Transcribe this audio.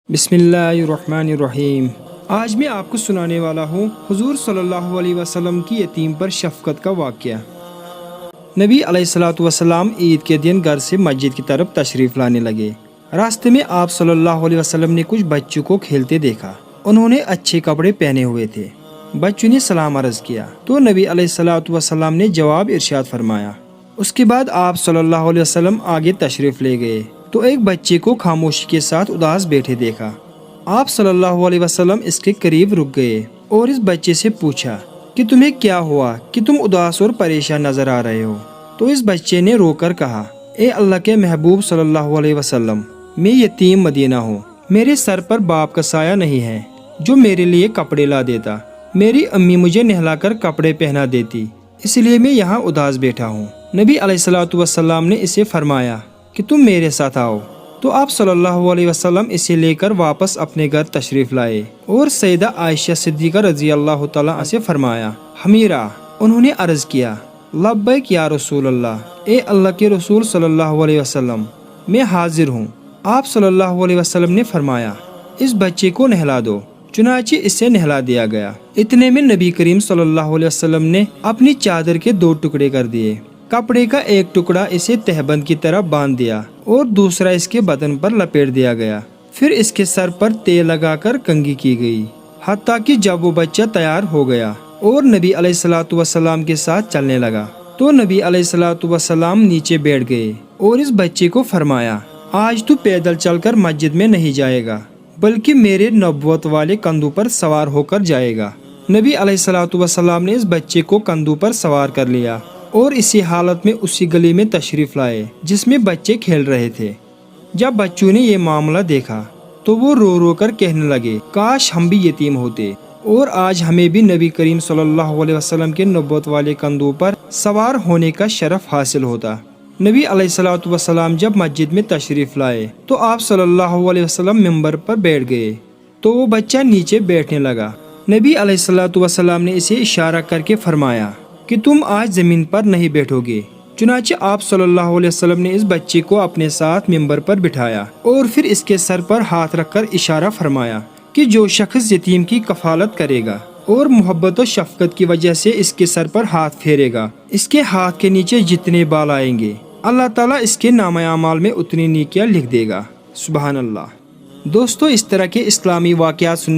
بسم اللہ الرحمن الرحیم۔ آج میں آپ کو سنانے والا ہوں حضور صلی اللہ علیہ وسلم کی یتیم پر شفقت کا واقعہ۔ نبی علیہ الصلوۃ والسلام عید کے دن گھر سے مسجد کی طرف تشریف لانے لگے۔ راستے میں آپ صلی اللہ علیہ وسلم نے کچھ بچوں کو کھیلتے دیکھا۔ انہوں نے اچھے کپڑے پہنے ہوئے تھے۔ بچوں نے سلام عرض کیا تو نبی علیہ الصلوۃ والسلام نے جواب ارشاد فرمایا۔ اس کے بعد آپ صلی اللہ علیہ وسلم آگے تشریف لے گئے تو ایک بچے کو خاموشی کے ساتھ اداس بیٹھے دیکھا۔ آپ صلی اللہ علیہ وسلم اس کے قریب رک گئے اور اس بچے سے پوچھا کہ تمہیں کیا ہوا کہ تم اداس اور پریشان نظر آ رہے ہو؟ تو اس بچے نے رو کر کہا، اے اللہ کے محبوب صلی اللہ علیہ وسلم، میں یتیم مدینہ ہوں۔ میرے سر پر باپ کا سایہ نہیں ہے جو میرے لیے کپڑے لا دیتا۔ میری امی مجھے نہلا کر کپڑے پہنا دیتی، اس لیے میں یہاں اداس بیٹھا ہوں۔ نبی علیہ الصلوۃ والسلام نے اسے فرمایا کہ تم میرے ساتھ آؤ۔ تو آپ صلی اللہ علیہ وسلم اسے لے کر واپس اپنے گھر تشریف لائے اور سیدہ عائشہ صدیقہ رضی اللہ تعالیٰ عنہا سے فرمایا، حمیرہ۔ انہوں نے عرض کیا، لبیک یا رسول اللہ، اے اللہ کے رسول صلی اللہ علیہ وسلم، میں حاضر ہوں۔ آپ صلی اللہ علیہ وسلم نے فرمایا، اس بچے کو نہلا دو۔ چنانچہ اسے نہلا دیا گیا۔ اتنے میں نبی کریم صلی اللہ علیہ وسلم نے اپنی چادر کے 2 ٹکڑے کر دیے۔ کپڑے کا ایک ٹکڑا اسے تہبند کی طرح باندھ دیا اور دوسرا اس کے بدن پر لپیٹ دیا گیا۔ پھر اس کے سر پر تیل لگا کر کنگھی کی گئی، حتیٰ کہ جب وہ بچہ تیار ہو گیا اور نبی علیہ الصلوۃ والسلام کے ساتھ چلنے لگا تو نبی علیہ الصلوۃ والسلام نیچے بیٹھ گئے اور اس بچے کو فرمایا، آج تو پیدل چل کر مسجد میں نہیں جائے گا بلکہ میرے نبوت والے کندھوں پر سوار ہو کر جائے گا۔ نبی علیہ الصلوۃ والسلام نے اس بچے کو کندھوں پر سوار کر لیا اور اسی حالت میں اسی گلی میں تشریف لائے جس میں بچے کھیل رہے تھے۔ جب بچوں نے یہ معاملہ دیکھا تو وہ رو رو کر کہنے لگے، کاش ہم بھی یتیم ہوتے اور آج ہمیں بھی نبی کریم صلی اللہ علیہ وسلم کے نبوت والے کندھوں پر سوار ہونے کا شرف حاصل ہوتا۔ نبی علیہ الصلوۃ والسلام جب مسجد میں تشریف لائے تو آپ صلی اللہ علیہ وسلم ممبر پر بیٹھ گئے تو وہ بچہ نیچے بیٹھنے لگا۔ نبی علیہ الصلوۃ والسلام نے اسے اشارہ کر کے فرمایا کہ تم آج زمین پر نہیں بیٹھو گے۔ چنانچہ آپ صلی اللہ علیہ وسلم نے اس بچے کو اپنے ساتھ ممبر پر بٹھایا اور پھر اس کے سر پر ہاتھ رکھ کر اشارہ فرمایا کہ جو شخص یتیم کی کفالت کرے گا اور محبت و شفقت کی وجہ سے اس کے سر پر ہاتھ پھیرے گا، اس کے ہاتھ کے نیچے جتنے بال آئیں گے اللہ تعالیٰ اس کے نامہ اعمال میں اتنی نیکیاں لکھ دے گا۔ سبحان اللہ۔ دوستو، اس طرح کے اسلامی واقعات